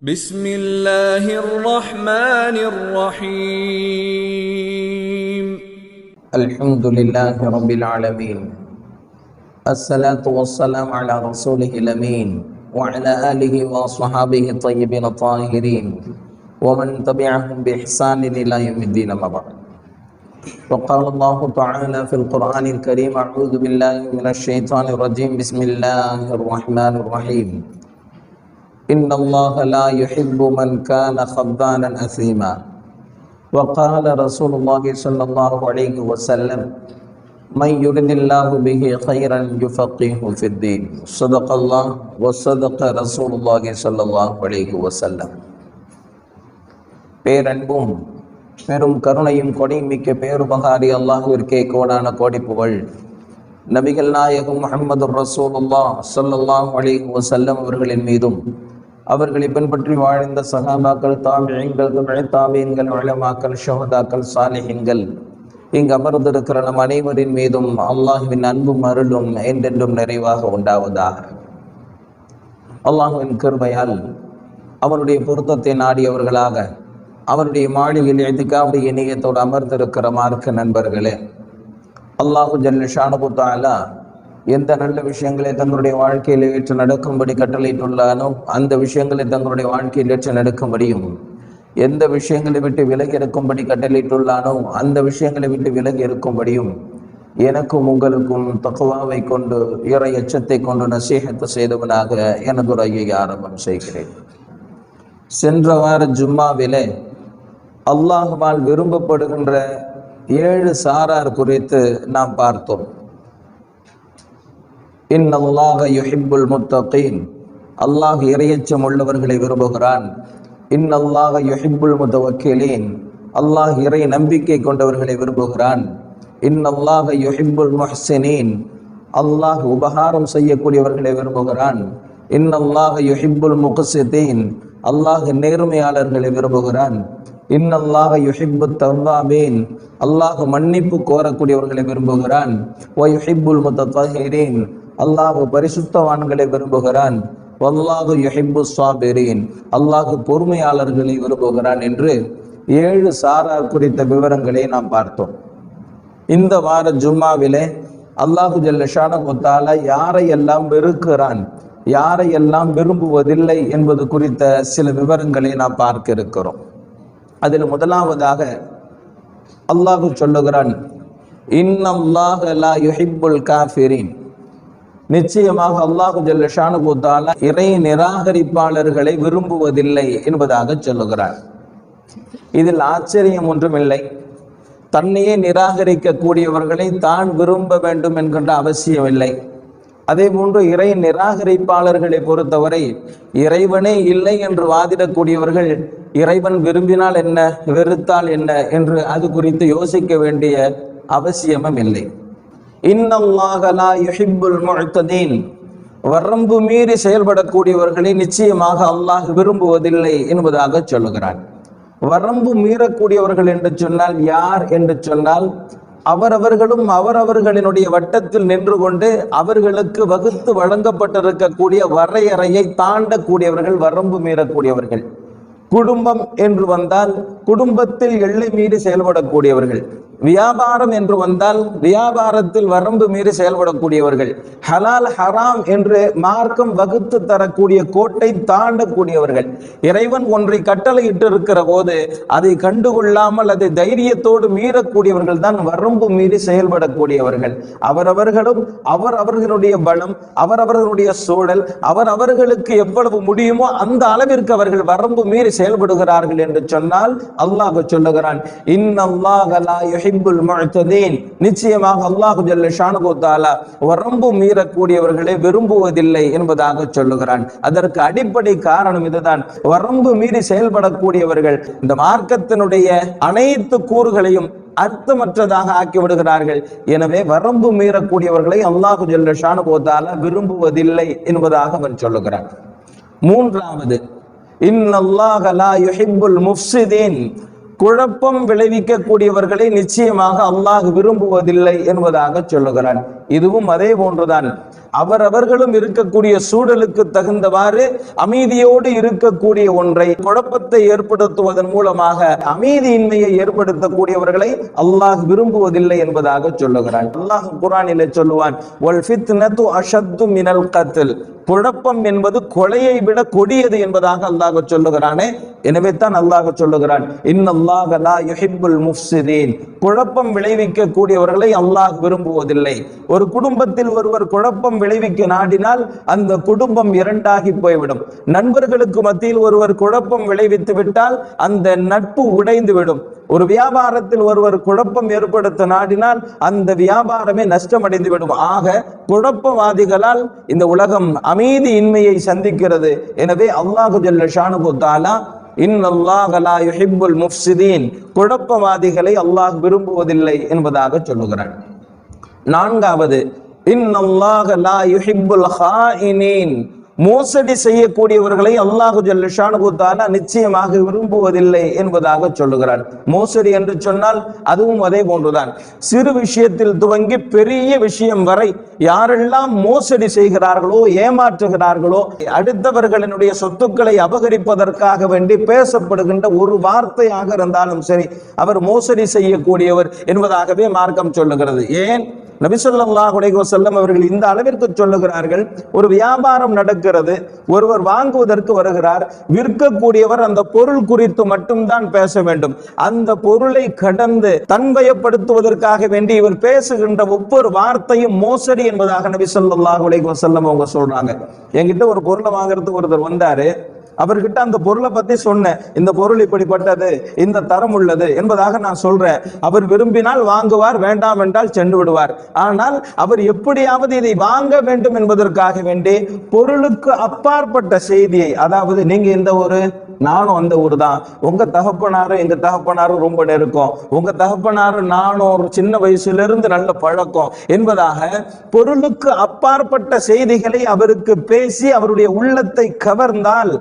بسم الله الرحمن الرحيم الحمد لله رب العالمين الصلاة والسلام على رسوله الأمين وعلى آله وصحابه الطيبين الطاهرين ومن تبعهم بإحسان إلى يوم الدين أما بعد. وقال الله تعالى في القرآن الكريم: أعوذ بالله من الشيطان الرجيم بسم الله الرحمن الرحيم إن الله لا يحب من كان خذانا أثيما. وقال رسول الله صلى الله عليه وسلم: من يرد الله به خيرا يفقهه في الدين. صدق الله وصدق رسول الله صلى الله عليه وسلم. பேரன்பும் பெரும் கருணையும் கொடைமிக்க பேருபகாரி அல்லாஹ்விற்கே கோடான கோடி புகழ். நபிகள் நாயகம் முஹம்மது ரசூலுல்லாஹ் ஸல்லல்லாஹு அலைஹி வஸல்லம் அவர்களின் மீதும் அவர்களை பின்பற்றி வாழ்ந்த சஹாபாக்கள், தாபிஈன்கள், தாபீன்கள், உலமாக்கள், ஷுஹதாக்கள், சாலிஹீன்கள், இங்கு அமர்ந்திருக்கிற நம் அனைவரின் மீதும் அல்லாஹ்வின் அன்பும் அருளும் என்றென்றும் நிறைவாக உண்டாவதாக. அல்லாஹ்வின் கிருபையால் அவனுடைய பொருத்தத்தை நாடியவர்களாக அவனுடைய மாளிகையில் இத்திகாஃபுடைய நியத்தோடு அமர்ந்திருக்கிற மார்க்க நண்பர்களே, அல்லாஹு ஜல்ல ஷானஹு தஆலா எந்த நல்ல விஷயங்களை தங்களுடைய வாழ்க்கையில் ஏற்று நடக்கும்படி கட்டளையிட்டுள்ளானோ அந்த விஷயங்களை தங்களுடைய வாழ்க்கையில் ஏற்று நடக்கும்படியும், எந்த விஷயங்களை விட்டு விலகி இருக்கும்படி கட்டளையிட்டுள்ளானோ அந்த விஷயங்களை விட்டு விலகி இருக்கும்படியும் எனக்கும் உங்களுக்கும் தக்வாவை கொண்டு இறை அச்சத்தை கொண்டு நசீஹத்து செய்தவனாக எனது உரையை ஆரம்பம் செய்கிறேன். சென்ற வார ஜும்மாவிலே அல்லாஹ்வால் விரும்பப்படுகின்ற 7 சாரார் குறித்து நாம் பார்த்தோம். இன்னல்லாஹ யுஹிப்புல் முத்தகீன், அல்லாஹ் இறையச்சம் உள்ளவர்களை விரும்புகிறான். இன்னல்லாஹ யுஹிப்புல் முத்தவக்கிலீன், அல்லாஹ் இறை நம்பிக்கை கொண்டவர்களை விரும்புகிறான். இன்னல்லாஹ யுஹிப்புல் முஹ்சினீன், அல்லாஹ் உபகாரம் செய்யக்கூடியவர்களை விரும்புகிறான். இன்னல்லாஹ யுஹிப்புல் முக்ஸிதீன், அல்லாஹ் நேர்மையாளர்களை விரும்புகிறான். இன்னல்லாஹ யுஹிப்புத் தவ்வாபீன், அல்லாஹ் மன்னிப்பு கோரக்கூடியவர்களை விரும்புகிறான். வ யுஹிப்புல் முத்தத்ஹிரீன், அல்லாஹ் பரிசுத்தவான்களை விரும்புகிறான். வல்லாஹு யுஹிப்புஸ் ஸாபிரீன், அல்லாஹ் பொறுமையாளர்களை விரும்புகிறான் என்று 7 சாரார் குறித்த விவரங்களை நாம் பார்த்தோம். இந்த வார ஜும்மாவிலே அல்லாஹு ஜல்ல ஷானஹு தஆலா யாரையெல்லாம் வெறுக்கிறான், யாரையெல்லாம் விரும்புவதில்லை என்பது குறித்த சில விவரங்களை நாம் பார்க்க இருக்கிறோம். அதில் முதலாவதாக அல்லாஹ் சொல்லுகிறான், இன்னல்லாஹ லா யுஹிப்புல் காஃபிரீன், நிச்சயமாக அல்லாஹ் ஜல்ல ஷானஹு தஆலா இறை நிராகரிப்பாளர்களை விரும்புவதில்லை என்பதாக சொல்லுகிறார். இதில் ஆச்சரியம் ஒன்றுமில்லை. தன்னையே நிராகரிக்க கூடியவர்களை தான் விரும்ப வேண்டும் என்கின்ற அவசியமில்லை. அதே போன்று இறை நிராகரிப்பாளர்களை பொறுத்தவரை இறைவனே இல்லை என்று வாதிடக்கூடியவர்கள் இறைவன் விரும்பினால் என்ன, வெறுத்தால் என்ன என்று அது குறித்து யோசிக்க வேண்டிய அவசியமும் இல்லை. இன்னல்லாஹ லா யுஹிப்புல் முஅ்ததீன், வரம்பு மீறி செயல்படக்கூடியவர்களை நிச்சயமாக அல்லாஹ் விரும்புவதில்லை என்பதாக சொல்லுகிறான். வரம்பு மீறக்கூடியவர்கள் என்று சொன்னால் யார் என்று சொன்னால், அவரவர்களும் அவரவர்களினுடைய வட்டத்தில் நின்று கொண்டு அவர்களுக்கு வகுத்து வழங்கப்பட்டிருக்கக்கூடிய வரையறையை தாண்டக்கூடியவர்கள் வரம்பு மீறக்கூடியவர்கள். குடும்பம் என்று வந்தால் குடும்பத்தில் எல்லை மீறி செயல்படக்கூடியவர்கள். வியாபாரம் என்று வந்தால் வியாபாரத்தில் வரம்பு மீறி செயல்படக்கூடியவர்கள். ஹலால் ஹராம் என்று மார்க்கம் வகுத்து தரக்கூடிய கோட்டை தாண்டக்கூடியவர்கள். இறைவன் ஒன்றை கட்டளையிட்டு இருக்கிற போது அதை கண்டுகொள்ளாமல் அதை தைரியத்தோடு மீறக்கூடியவர்கள் தான் வரம்பு மீறி செயல்படக்கூடியவர்கள். அவரவர்களும் அவர்களுடைய பலம், அவரவர்களுடைய சூழல், அவர்களுக்கு எவ்வளவு முடியுமோ அந்த அளவிற்கு அவர்கள் வரம்பு மீறி செயல்படுகிறார்கள் என்று சொன்னால் அல்லாஹ் சொல்லுகிறான், இன்னல்லாஹ லா யுஹிப்புல் முஅ்ததீன், நிச்சயமாக அல்லாஹ் ஜல்ல ஷானஹு தஆலா வரம்பு மீறக்கூடியவர்களை விரும்புவதில்லை என்பதாக சொல்லுகிறான். அதற்கு அடிப்படை காரணம் இதுதான். வரம்பு மீறி செயல்படக்கூடியவர்கள் இந்த மார்க்கத்தினுடைய அனைத்து கூறுகளையும் அர்த்தமற்றதாக ஆக்கி விடுகிறார்கள். எனவே வரம்பு மீறக்கூடியவர்களை அல்லாஹ் ஜல்ல ஷானஹு தஆலா விரும்புவதில்லை என்பதாக அவன் சொல்லுகிறான். மூன்றாவது, இன்னல்லாஹ லா யுஹிப்புல் முஃப்ஸிதீன், குழப்பம் விளைவிக்க கூடியவர்களை நிச்சயமாக அல்லாஹ் விரும்புவதில்லை என்பதாக சொல்லுகிறான். இதுவும் அதே போன்றுதான். அவரவர்களும் இருக்கக்கூடிய சூழலுக்கு தகுந்தவாறு அமைதியோடு இருக்கக்கூடிய ஒன்றை குழப்பத்தை ஏற்படுத்துவதன் மூலமாக அமைதியின்மையை ஏற்படுத்தக்கூடியவர்களை அல்லாஹ் விரும்புவதில்லை என்பதாக சொல்லுகிறான். அல்லாஹ் குர்ஆனிலே சொல்லுவான், வல் ஃபித்னது அஷத்து மினல் கத்ல், குழப்பம் என்பது கொலையை விட கொடியது என்பதாக அல்லாஹ் சொல்லுகிறானே. எனவே தான் அல்லாஹ் சொல்லுகிறான், இன்னல்லாஹ லா யுஹிப்புல் முஃப்ஸிதீன், குழப்பம் விளைவிக்க கூடியவர்களை அல்லாஹ் விரும்புவதில்லை. ஒரு குடும்பத்தில் ஒருவர் குழப்பம் விளைவிக்க நாடினால் அந்த குடும்பம் இரண்டாகி போய்விடும். நண்பர்களுக்கு மத்தியில் ஒருவர் குழப்பம் விளைவித்து விட்டால் அந்த நட்பு உடைந்து விடும். ஒரு வியாபாரத்தில் ஒருவர் குழப்பம் ஏற்படுத்த நாடினால் அந்த வியாபாரமே நஷ்டமடைந்து விடும். ஆக குழப்பவாதிகளால் இந்த உலகம் அமைதியின்மையை சந்திக்கிறது. எனவே அல்லாஹு ஜல்ல ஷானுஹு தஆலா இன்னல்லாஹ லா யுஹிப்புல் முஃப்ஸிதீன், குழப்பவாதிகளை அல்லாஹ் விரும்புவதில்லை என்பதாக சொல்லுகிறார். நான்காவது, இன்னல்லாஹ லா யுஹிப்புல் ஹாயினீன், மோசடி செய்யக்கூடியவர்களை அல்லாஹு ஜல்ல ஷானுஹு தஆலா நிச்சயமாக விரும்புவதில்லை என்பதாக சொல்லுகிறார். மோசடி என்று சொன்னால் அதுவும் அதே போன்றுதான். சிறு விஷயத்தில் துவங்கி பெரிய விஷயம் வரை யாரெல்லாம் மோசடி செய்கிறார்களோ, ஏமாற்றுகிறார்களோ, அடுத்தவர்களினுடைய சொத்துக்களை அபகரிப்பதற்காக வேண்டி பேசப்படுகின்ற ஒரு வார்த்தையாக இருந்தாலும் சரி, அவர் மோசடி செய்யக்கூடியவர் என்பதாகவே மார்க்கம் சொல்லுகிறது. ஏன்? நபி ஸல்லல்லாஹு அலைஹி வஸல்லம் அவர்கள் இந்த அளவிற்கு சொல்லுகிறார்கள், ஒரு வியாபாரம் நடக்கிறது, ஒருவர் வாங்குவதற்கு வருகிறார், விற்கக்கூடியவர் அந்த பொருள் குறித்து மட்டும்தான் பேச வேண்டும். அந்த பொருளை கடந்து தன்வயப்படுத்துவதற்காக வேண்டி இவர் பேசுகின்ற ஒவ்வொரு வார்த்தையும் மோசடி என்பதாக நபி ஸல்லல்லாஹு அலைஹி வஸல்லம் அவங்க சொல்றாங்க. என்கிட்ட ஒரு பொருளை வாங்குறதுக்கு ஒருத்தர் வந்தாரு, அவர்கிட்ட அந்த பொருளை பத்தி சொன்னேன், இந்த பொருள் இப்படிப்பட்டது, இந்த தரம் உள்ளது என்பதாக நான் சொல்றேன். அவர் விரும்பினால் வாங்குவார், வேண்டாம் என்றால் சென்று விடுவார். ஆனால் அவர் எப்படியாவது இதை வாங்க வேண்டும் என்பதற்காக வேண்டி பொருளுக்கு அப்பாற்பட்ட செய்தியை, அதாவது நீங்க இந்த ஊரு, நானும் அந்த ஊர் தான், உங்க தகப்பனாரும் எங்க தகப்பனாரும் ரொம்ப நெருக்கம், உங்க தகப்பனாரும் நானும் ஒரு சின்ன வயசுல இருந்து நல்ல பழக்கம் என்பதாக பொருளுக்கு அப்பாற்பட்ட செய்திகளை அவருக்கு பேசி அவருடைய உள்ளத்தை கவர்ந்தால்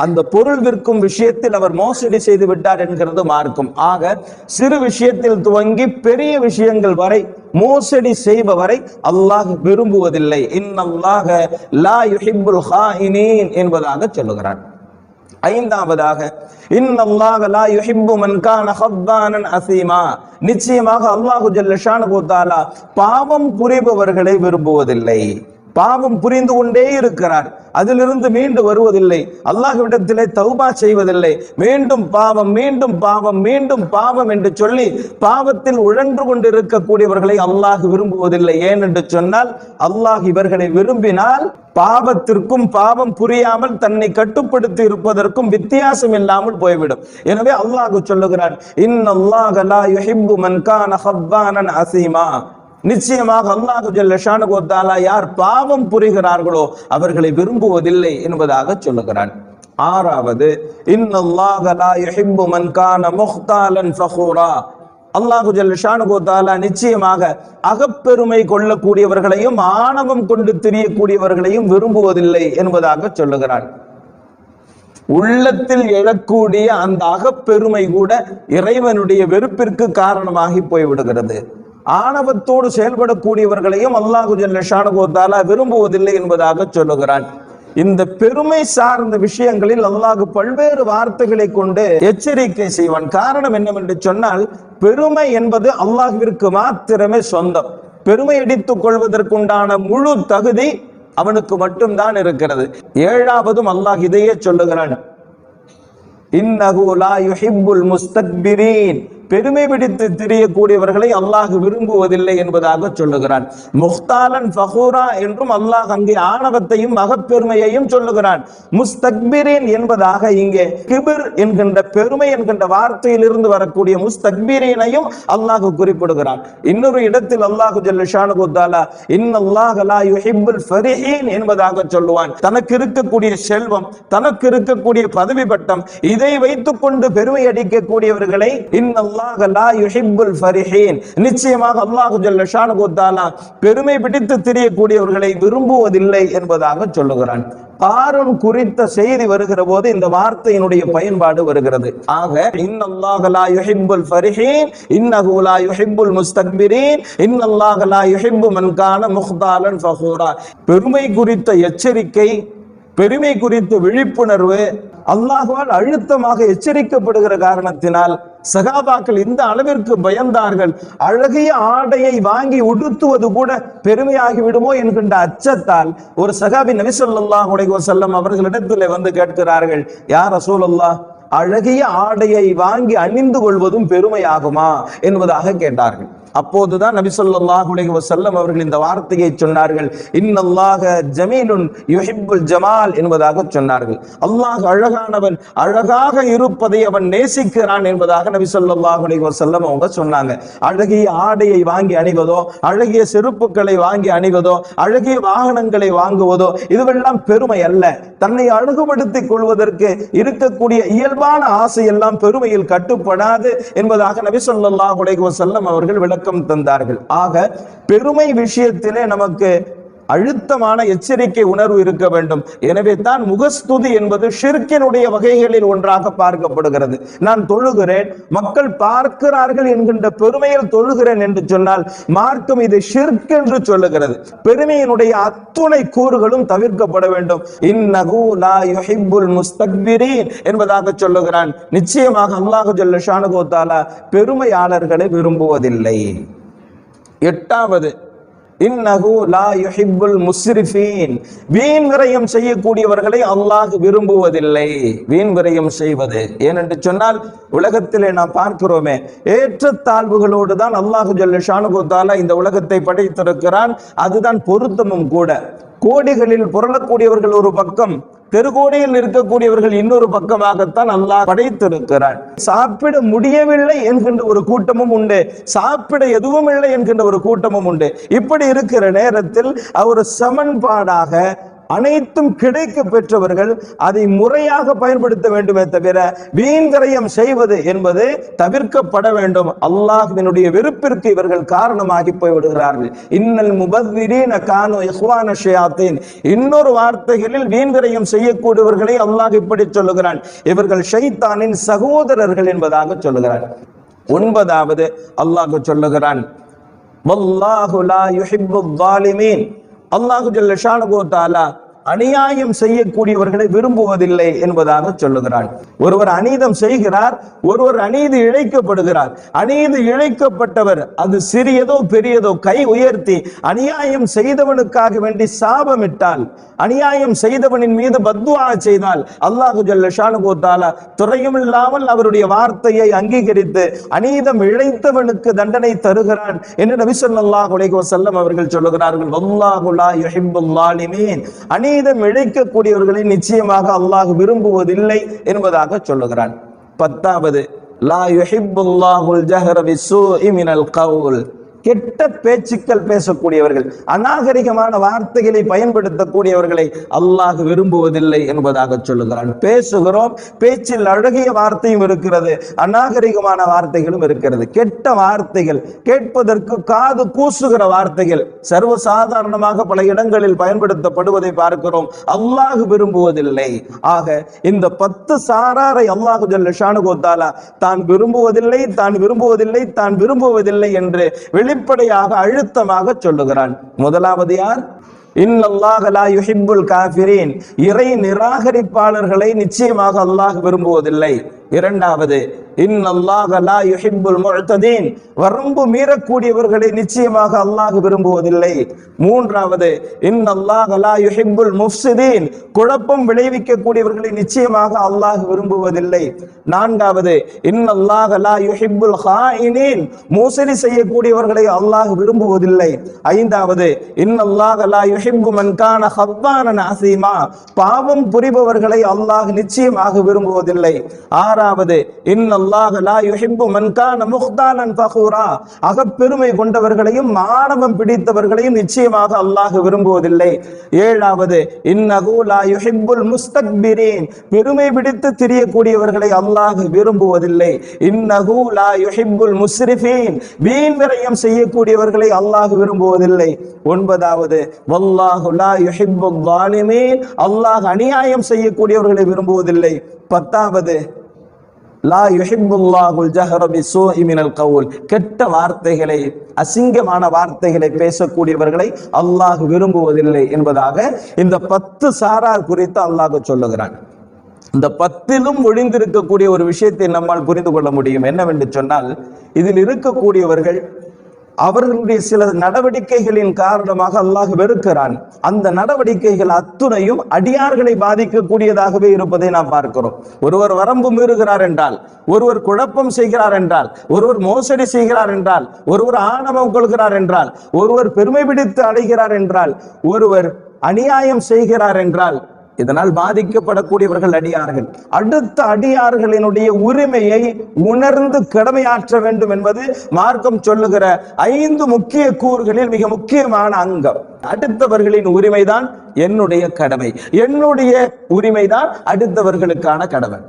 அந்த பொருள் விற்கும் விஷயத்தில் அவர் மோசடி செய்து விட்டார் என்கிறது மார்க்கம். ஆக சிறு விஷயத்தில் துவங்கி பெரிய விஷயங்கள் வரை மோசடி செய்பவரை அல்லாஹ் விரும்புவதில்லை. இன்னல்லாஹ லா யுஹிப்புல் ஹாயினீன் என்பதாக சொல்லுகிறார். ஐந்தாவதாக, இன்னல்லாஹ லா யுஹிப்பு மன் கான ஹத்தானன் அஸீமா, நிச்சயமாக அல்லாஹு ஜல்ல ஷானுஹு தஆலா பாவம் புரிபவர்களை விரும்புவதில்லை. பாவம் புரிந்து கொண்டே இருக்கிறார், அதிலிருந்து மீண்டு வருவதில்லை, அல்லாஹ்விடத்திலே தௌபா செய்வதில்லை, மீண்டும் பாவம், மீண்டும் பாவம், மீண்டும் பாவம் என்று சொல்லி பாவத்தில் உழன்று கொண்டிருக்கக்கூடியவர்களை அல்லாஹ் விரும்புவதில்லை. ஏன் என்று சொன்னால், அல்லாஹ் இவர்களை விரும்பினால் பாவத்திற்கும் பாவம் புரியாமல் தன்னை கட்டுப்படுத்தி இருப்பதற்கும் வித்தியாசம் இல்லாமல் போய்விடும். எனவே அல்லாஹ் சொல்லுகிறார், இன்னல்லாஹ லா யுஹிப்பு மன் கான ஹத்தானன் அஸீமா, நிச்சயமாக அல்லாஹ் ஜல்ல ஷானுஹு தஆலா யார் பாவம் புரிகிறார்களோ அவர்களை விரும்புவதில்லை என்பதாக சொல்லுகிறான். ஆறாவது, இன்னல்லாஹ லா யுஹிப்பு மன் கான முஹ்தாலன் ஃபഖூரா, அல்லாஹ் ஜல்ல ஷானுஹு தஆலா நிச்சயமாக அகப்பெருமை கொள்ளக்கூடியவர்களையும் ஆணவம் கொண்டு திரியக்கூடியவர்களையும் விரும்புவதில்லை என்பதாக சொல்லுகிறான். உள்ளத்தில் எழக்கூடிய அந்த அகப்பெருமை கூட இறைவனுடைய வெறுப்பிற்கு காரணமாகி போய்விடுகிறது. ஆணவத்தோடு செயல்படக்கூடியவர்களையும் அல்லாஹு ஜல்ல ஷானுஹு தஆலா விரும்புவதில்லை என்பதாக சொல்லுகிறான். இந்த பெருமை சார்ந்த விஷயங்களில் அல்லாஹ் பல்வேறு வார்த்தைகளை கொண்டு எச்சரிக்கை செய்வான். காரணம் என்னவென்று சொன்னால், பெருமை என்பது அல்லாஹ்விற்கு மாத்திரமே சொந்தம். பெருமை அடித்துக் கொள்வதற்குண்டான முழு தகுதி அவனுக்கு மட்டும்தான் இருக்கிறது. ஏழாவதும் அல்லாஹ் இதையே சொல்லுகிறான், இன்னஹு லா யுஹிப்புல் முஸ்தக்பிரீன், பெருமை பிடித்து திரியக்கூடியவர்களை அல்லாஹ் விரும்புவதில்லை என்பதாக சொல்லுகிறான். முஹ்தாலன் ஃபഖூரா என்றும் அல்லாஹ் அங்கே ஆணவத்தையும் அகப்பெருமையையும் சொல்லுகிறான். முஸ்தக்பிரீன் என்பதாக இங்கே கிபிர் என்கின்ற பெருமை என்கின்ற வார்த்தையிலிருந்து வரக்கூடிய முஸ்தக்பிரீனையும் அல்லாஹ் குறிப்பிடுகிறான். இன்னொரு இடத்தில் அல்லாஹ் ஜல்ல ஷானுஹு தஆலா இன்னல்லாஹ லா யுஹிப்புல் ஃபரிஹீன் என்பதாக சொல்லுவான். தனக்கு இருக்கக்கூடிய செல்வம், தனக்கு இருக்கக்கூடிய பதவி பட்டம், இதை வைத்துக் கொண்டு பெருமை அடிக்கக்கூடியவர்களை இன்னல்லாஹ லா யுஹிப்புல் ஃபரிஹீன், நிச்சயமாக அல்லாஹ் ஜல்ல ஷானுஹு தஆலா பெருமை பிடித்து திரியக்கூடியவர்களை விரும்புவதில்லை என்பதாக சொல்லுகிறான். காரூன் குறித்த செய்தி வருகிற போது இந்த வார்த்தையினுடைய பயன்பாடு வருகிறது. ஆக இன்னல்லாஹ லா யுஹிப்புல் ஃபரிஹீன் இன்னஹு லா யுஹிப்புல் முஸ்தக்பிரீன் இன்னல்லாஹ லா யுஹிப்பு மன் கான முக்தாலன் ஃபகூரா. பெருமை குறித்த எச்சரிக்கை, பெருமை குறித்த விழிப்புணர்வு அல்லாஹ்வால் அழுத்தமாக எச்சரிக்கப்படுகிற காரணத்தினால் சகாபாக்கள் இந்த அளவிற்கு பயந்தார்கள். அழகிய ஆடையை வாங்கி உடுத்துவது கூட பெருமையாகி விடுமோ என்கின்ற அச்சத்தால் ஒரு சகாபி நபி ஸல்லல்லாஹு அலைஹி வஸல்லம் அவர்களிடத்தில் வந்து கேட்கிறார்கள், யா ரசூலல்லாஹ், அழகிய ஆடையை வாங்கி அணிந்து கொள்வதும் பெருமையாகுமா என்பதாக கேட்டார்கள். அப்போதுதான் நபி ஸல்லல்லாஹு அலைஹி வஸல்லம் அவர்கள் இந்த வார்த்தையை சொன்னார்கள், இன்னல்லாஹ ஜமீலுன் யுஹிப்புல் ஜமால் என்பதாக சொன்னார்கள். அல்லாஹ் அழகானவன், அழகாக இருப்பதை அவன் நேசிக்கிறான் என்பதாக நபி ஸல்லல்லாஹு அலைஹி வஸல்லம் அவங்க சொன்னாங்க. அழகிய ஆடையை வாங்கி அணிவதோ, அழகிய செருப்புகளை வாங்கி அணிவதோ, அழகிய வாகனங்களை வாங்குவதோ இதுவெல்லாம் பெருமை அல்ல. தன்னை அழகுபடுத்திக் கொள்வதற்கு இருக்கக்கூடிய இயல்பான ஆசை எல்லாம் பெருமையில் கட்டுப்படாது என்பதாக நபி ஸல்லல்லாஹு அலைஹி வஸல்லம் அவர்கள் விளக்கம் தந்தார்கள். ஆக பெருமை விஷயத்திலே நமக்கு அழுத்தமான எச்சரிக்கை உணர்வு இருக்க வேண்டும். எனவே தான் முகஸ்துதி என்பது ஷிர்கினுடைய வகைகளில் ஒன்றாக பார்க்கப்படுகிறது. நான் தொழுகிறேன், மக்கள் பார்க்கிறார்கள் என்கின்ற பெருமையில் தொழுகிறேன் என்று சொன்னால் மார்க்கம் இது ஷிர்க் என்று சொல்லுகிறது. பெருமையினுடைய அத்துணை கூறுகளும் தவிர்க்கப்பட வேண்டும். இன்னஹு லா யுஹிப்புல் முஸ்தக்பிரீன் என்பதாக சொல்லுகிறான். நிச்சயமாக அல்லாஹ் ஜல்ல ஷானுஹு வ தஆலா பெருமையாளர்களை விரும்புவதில்லை. எட்டாவது, இன்னஹு லா யுஹிப்புல் முஸ்ரிஃபீன், வீண் விரயம் செய்யக்கூடியவர்களை அல்லாஹ் விரும்புவதில்லை. வீண் விரயம் செய்வது ஏனென்று சொன்னால் உலகத்திலே நாம் பார்க்கிறோமே, ஏற்றத்தாழ்வுகளோடு தான் அல்லாஹ் ஜல்ல ஷானுஹு வ தஆலா இந்த உலகத்தை படைத்திருக்கிறான். அதுதான் பொருத்தமும் கூட. கோடிகளில் புரளக்கூடியவர்கள் ஒரு பக்கம், தெருகோடியில் இருக்கக்கூடியவர்கள் இன்னொரு பக்கமாகத்தான் அல்லாஹ் படைத்திருக்கிறான். சாப்பிட முடியவில்லை என்கின்ற ஒரு கூட்டமும் உண்டு, சாப்பிட எதுவும் இல்லை என்கின்ற ஒரு கூட்டமும் உண்டு. இப்படி இருக்கிற நேரத்தில் ஒரு சமன்பாடாக அனைத்தும் கிடைக்க பெற்றவர்கள் அதை முறையாக பயன்படுத்த வேண்டுமே தவிர வீண்கரையம் செய்வது என்பது தவிர்க்கப்பட வேண்டும். அல்லாஹ்வினுடைய வெறுப்பிற்கு இவர்கள் காரணமாகி போய்விடுகிறார்கள். இன்னல் முபத்திரீன கானு இஹ்வான ஷயாத்தீன். இன்னொரு வார்த்தைகளில் வீண்கரையம் செய்யக்கூடியவர்களை அல்லாஹ் இப்படி சொல்லுகிறான், இவர்கள் ஷைத்தானின் சகோதரர்கள் என்பதாக சொல்லுகிறான். ஒன்பதாவது அல்லாஹ் சொல்லுகிறான், வல்லாஹு லா யுஹிப்புல் ஸாலிமீன். அல்லாஹ் ஜல்ல ஷானுஹு வ தஆலா அநியாயம் செய்யக்கூடியவர்களை விரும்புவதில்லை என்பதாக சொல்லுகிறான். ஒருவர் அநீதம் செய்கிறார், ஒருவர் அநீதி இழைக்கப்படுகிறார். அநீதி இழைக்கப்பட்டவர் அது சிறியதோ பெரியதோ கை உயர்த்தி அநியாயம் செய்தவனுக்காக வேண்டி சாபமிட்டால், அநியாயம் செய்தவனின் மீது பத்வா செய்தால் அல்லாஹ் ஜல்ல ஷானுஹு வ தஆலா துறையுமில்லாமல் அவருடைய வார்த்தையை அங்கீகரித்து அநீதம் இழைத்தவனுக்கு தண்டனை தருகிறான் என்று நபி ஸல்லல்லாஹு அலைஹி வஸல்லம் அவர்கள் சொல்லுகிறார்கள். வல்லாஹு லா யுஹிப்புல் ஸாலிமீன். அநீதம் இழைக்கக்கூடியவர்களை நிச்சயமாக அல்லாஹ் விரும்புவதில்லை என்பதாக சொல்லுகிறான். பத்தாவது, லா யுஹிப்புல்லாஹுல் ஜஹர பிஸ்ஸூஇ மினல் கவுல். கெட்ட பேச்சுக்கள் பேசக்கூடியவர்கள், அநாகரிகமான வார்த்தைகளை பயன்படுத்தக்கூடியவர்களை அல்லாஹ் விரும்புவதில்லை என்பதாக சொல்லுகிறான். பேசுகிறோம், பேச்சில் அழகிய வார்த்தையும் இருக்கிறது, அநாகரிகமான வார்த்தைகளும் இருக்கிறது. கெட்ட வார்த்தைகள், கேட்பதற்கு காது கூசுகிற வார்த்தைகள் சர்வசாதாரணமாக பல இடங்களில் பயன்படுத்தப்படுவதை பார்க்கிறோம். அல்லாஹ் விரும்புவதில்லை. ஆக இந்த 10 சாராரை அல்லாஹ் ஜல்ல ஷானுஹு வ தஆலா தான் விரும்புவதில்லை, தான் விரும்புவதில்லை, தான் விரும்புவதில்லை என்று வெளிப்படையாக அழுத்தமாக சொல்லுகிறான். முதலாவது யார்? இன்னல்லாஹ லா யுஹிப்புல் காஃபிரீன். இறை நிராகரிப்பாளர்களை நிச்சயமாக அல்லாஹ் விரும்புவதில்லை. இரண்டாவது, இன்னல்லாஹ லா யுஹிப்புல் முஅ்ததீன். வரம்பு மீறக்கூடியவர்களை நிச்சயமாக அல்லாஹ் விரும்புவதில்லை. மூன்றாவது, இன்னல்லாஹ லா யுஹிப்புல் முஃப்ஸிதீன். குழப்பம் விளைவிக்கக்கூடியவர்களை நிச்சயமாக அல்லாஹ் விரும்புவதில்லை. நான்காவது, இன்னல்லாஹ லா யுஹிப்புல் ஹாயினீன். மோசடி செய்யக்கூடியவர்களை அல்லாஹ் விரும்புவதில்லை. ஐந்தாவது, இன்னல்லாஹ லா யுஹிப்பு மன் கான ஹவ்வானன் அஸீமா. பாவம் புரிபவர்களை அல்லாஹ் நிச்சயமாக விரும்புவதில்லை. ஆறாவது, இன்னல்லாஹ இன்னல்லாஹ லா யுஹிப்பு மன் கான முக்தாலன் ஃபகூரா, அகப்பெருமை கொண்டவர்களையும் ஆணவம் பிடித்தவர்களையும் நிச்சயமாக அல்லாஹ் விரும்புவதில்லை. ஏழாவது, இன்னஹு லா யுஹிப்புல் முஸ்தக்பிரீன், பெருமை பிடித்து திரியக்கூடியவர்களை அல்லாஹ் விரும்புவதில்லை. இன்னஹு லா யுஹிப்புல் முஸ்ரிஃபீன், வீண் விரயம் செய்யக்கூடியவர்களை அல்லாஹ் விரும்புவதில்லை. ஒன்பதாவது, வல்லாஹு லா யுஹிப்புல் ஸாலிமீன், அல்லாஹ் அநியாயம் செய்யக்கூடியவர்களை விரும்புவதில்லை. பத்தாவது, லா யுஹிப்புல்லாஹுல் ஜஹர பிஸ்ஸூஇ மினல் கவுல், கெட்ட வார்த்தைகளை, அசிங்கமான வார்த்தைகளை பேசக்கூடியவர்களை அல்லாஹ் விரும்புவதில்லை என்பதாக இந்த 10 சாரார் குறித்து அல்லாஹ் சொல்லுகிறான். இந்த 10லும் ஒழிந்திருக்கக்கூடிய ஒரு விஷயத்தை நம்மால் புரிந்து கொள்ள முடியும். என்னவென்று சொன்னால், இதில் இருக்கக்கூடியவர்கள் அவர்களுடைய சில நடவடிக்கைகளின் காரணமாக அல்லாஹ் வெறுக்கிறான். அந்த நடவடிக்கைகள் அத்துணையும் அடியார்களை பாதிக்கக்கூடியதாகவே இருப்பதை நாம் பார்க்கிறோம். ஒருவர் வரம்பு மீறுகிறார் என்றால், ஒருவர் குழப்பம் செய்கிறார் என்றால், ஒருவர் மோசடி செய்கிறார் என்றால், ஒருவர் ஆணவம் கொள்கிறார் என்றால், ஒருவர் பெருமை பிடித்து அடைகிறார் என்றால், ஒருவர் அநியாயம் செய்கிறார் என்றால், இதனால் பாதிக்கப்படக்கூடியவர்கள் அடியார்கள். அடுத்த அடியார்களினுடைய உரிமையை உணர்ந்து கடமையாற்ற வேண்டும் என்பது மார்க்கம் சொல்லுகிற 5 முக்கிய கூறுகளில் மிக முக்கியமான அங்கம். அடுத்தவர்களின் உரிமைதான் என்னுடைய கடமை, என்னுடைய உரிமைதான் அடுத்தவர்களுக்கான கடமை.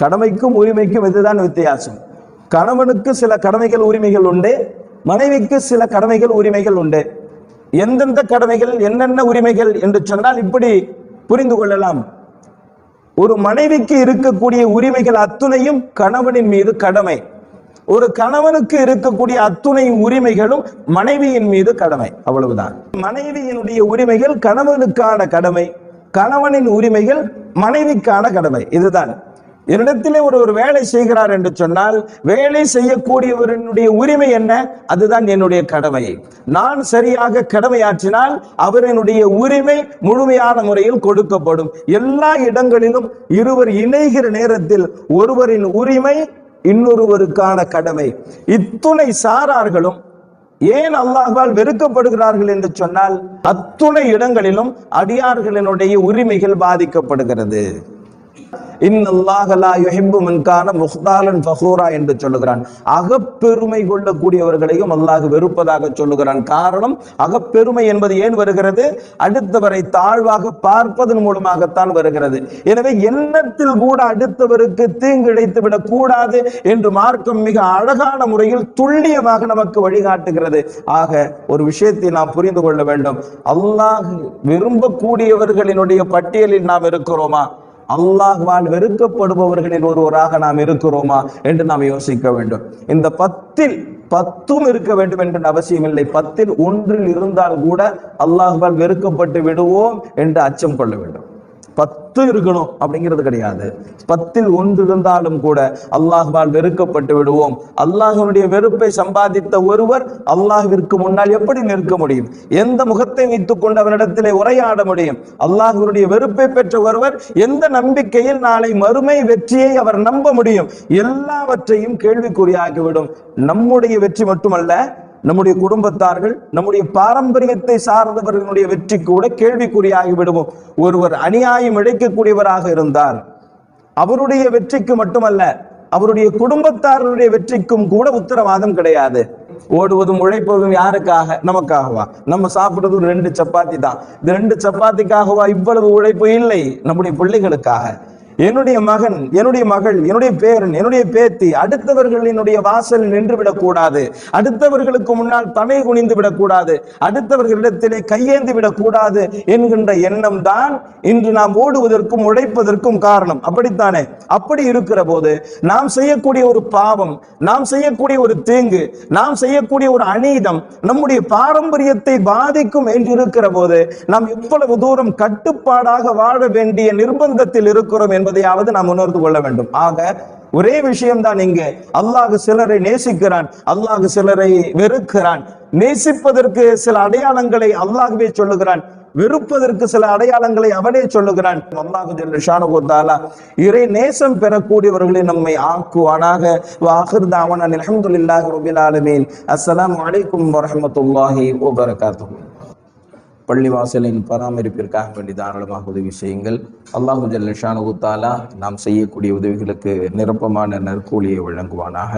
கடமைக்கும் உரிமைக்கும் இதுதான் வித்தியாசம். கணவனுக்கு சில கடமைகள் உரிமைகள் உண்டு, மனைவிக்கு சில கடமைகள் உரிமைகள் உண்டு. எந்தெந்த கடமைகள் என்னென்ன உரிமைகள் என்று சொன்னால் இப்படி புரிந்து கொள்ளலாம். ஒரு மனைவிக்கு இருக்கக்கூடிய உரிமைகள் அத்துணையும் கணவனின் மீது கடமை. ஒரு கணவனுக்கு இருக்கக்கூடிய அத்துணை உரிமைகளும் மனைவியின் மீது கடமை. அவ்வளவுதான். மனைவியினுடைய உரிமைகள் கணவனுக்கான கடமை, கணவனின் உரிமைகள் மனைவிக்கான கடமை. இதுதான். என்னிடத்திலே ஒரு வேலை செய்கிறார் என்று சொன்னால், வேலை செய்யக்கூடியவருடைய உரிமை என்ன? அதுதான் என்னுடைய கடமை. நான் சரியாக கடமையாற்றினால் அவரினுடைய உரிமை முழுமையான முறையில் கொடுக்கப்படும். எல்லா இடங்களிலும் இருவர் இணைகிற நேரத்தில் ஒருவரின் உரிமை இன்னொருவருக்கான கடமை. இத்துணை சாரார்களும் ஏன் அல்லாஹ்வால் வெறுக்கப்படுகிறார்கள் என்று சொன்னால், அத்துணை இடங்களிலும் அடியார்களினுடைய உரிமைகள் பாதிக்கப்படுகிறது. இன்னல்லாஹ லா யுஹிப்பு மன் கான முக்தாலன் ஃபகூரா என்று சொல்லுகிறான். அகப்பெருமை கொள்ளக்கூடியவர்களையும் அல்லாஹ் வெறுப்பதாக சொல்லுகிறான். காரணம், அகப்பெருமை என்பது ஏன் வருகிறது? அடுத்தவரை தாழ்வாக பார்ப்பதன் மூலமாகத்தான் வருகிறது. எனவே எண்ணத்தில் கூட அடுத்தவருக்கு தீங்கு இழைத்து விடக் கூடாது என்று மார்க்கம் மிக அழகான முறையில் துல்லியமாக நமக்கு வழிகாட்டுகிறது. ஆக ஒரு விஷயத்தை நாம் புரிந்து கொள்ள வேண்டும். அல்லாஹ் விரும்பக்கூடியவர்களினுடைய பட்டியலில் நாம் இருக்கிறோமா? அல்லாஹ்வால் வெறுக்கப்படுபவர்களில் ஒருவராக நாம் இருக்கிறோமா என்று நாம் யோசிக்க வேண்டும். இந்த 10ல் 10ம் இருக்க வேண்டும் என்ற அவசியம் இல்லை. 10ல் 1 இருந்தால் கூட அல்லாஹ்வால் வெறுக்கப்பட்டு விடுவோம் என்று அச்சம் கொள்ள வேண்டும். 10 இருக்கணும் அப்படிங்கிறது கிடையாது. 10ல் 1 இருந்தாலும் கூட அல்லாஹ்வால் வெறுக்கப்பட்டு விடுவோம். அல்லாஹ்வுடைய வெறுப்பை சம்பாதித்த ஒருவர் அல்லாஹ்விற்கு முன்னால் எப்படி நிற்க முடியும்? எந்த முகத்தை வைத்துக் கொண்டு அவனிடத்திலே உரையாட முடியும்? அல்லாஹ்வுடைய வெறுப்பை பெற்ற ஒருவர் எந்த நம்பிக்கையில் நாளை மறுமை வெற்றியை அவர் நம்ப முடியும்? எல்லாவற்றையும் கேள்விக்குறியாகிவிடும். நம்முடைய வெற்றி மட்டுமல்ல, நம்முடைய குடும்பத்தார்கள், நம்முடைய பாரம்பரியத்தை சார்ந்தவர்களுடைய வெற்றி கூட கேள்விக்குறியாகி விடுவோம். ஒருவர் அநியாயம் இழைக்கக்கூடியவராக இருந்தார், அவருடைய வெற்றிக்கு மட்டுமல்ல, அவருடைய குடும்பத்தார்களுடைய வெற்றிக்கும் கூட உத்தரவாதம் கிடையாது. ஓடுவதும் உழைப்பதும் யாருக்காக? நமக்காகவா? நம்ம சாப்பிடுறது 2 சப்பாத்தி தான். இந்த 2 சப்பாத்திக்காகவா இவ்வளவு உழைப்பு? இல்லை, நம்முடைய பிள்ளைகளுக்காக. என்னுடைய மகன், என்னுடைய மகள், என்னுடைய பேரன், என்னுடைய பேத்தி அடுத்தவர்களினுடைய வாசலில் நின்று விடக்கூடாது, அடுத்தவர்களுக்கு முன்னால் தலை குனிந்து விடக்கூடாது, அடுத்தவர்களிடத்திலே கையேந்தி விடக்கூடாது என்கின்ற எண்ணம் தான் இன்று நாம் ஓடுவதற்கும் உழைப்பதற்கும் காரணம். அப்படித்தானே? அப்படி இருக்கிற போது நாம் செய்யக்கூடிய ஒரு பாவம், நாம் செய்யக்கூடிய ஒரு தீங்கு, நாம் செய்யக்கூடிய ஒரு அநீதம் நம்முடைய பாரம்பரியத்தை பாதிக்கும் என்று இருக்கிற போது நாம் எவ்வளவு தூரம் கட்டுப்பாடாக வாழ வேண்டிய நிர்பந்தத்தில் இருக்கிறோம் என்பதையாவது நாம் உணர்ந்து கொள்ள வேண்டும். ஆக ஒரே விஷயம்தான் இங்கே. அல்லாஹ் சிலரை நேசிக்கிறான், அல்லாஹ் சிலரை வெறுக்கிறான். நேசிப்பதற்கு சில அடையாளங்களை அல்லாஹ்வே சொல்லுகிறான், வெறுப்பதற்கு சில அடையாளங்களை அவனே சொல்லுகிறான். அல்லாஹ் ஜல்ல ஷானஹு வ தஆலா இறை நேசம் பெறக்கூடியவர்களை நம்மை ஆக்குவானாக. வாஹிர் தஅவானா அல்ஹம்துலில்லாஹி ரப்பில் ஆலமீன். அஸ்ஸலாமு அலைக்கும் வரஹ்மத்துல்லாஹி வபரகாத்துஹு. பள்ளிவாசலின் பராமரிப்பிற்காக வேண்டி தாராளமாக உதவி செய்யுங்கள். அல்லாஹு ஜல்ல ஷானஹு தஆலா நாம் செய்யக்கூடிய உதவிகளுக்கு நிரப்பமான நற்கூலியை வழங்குவானாக.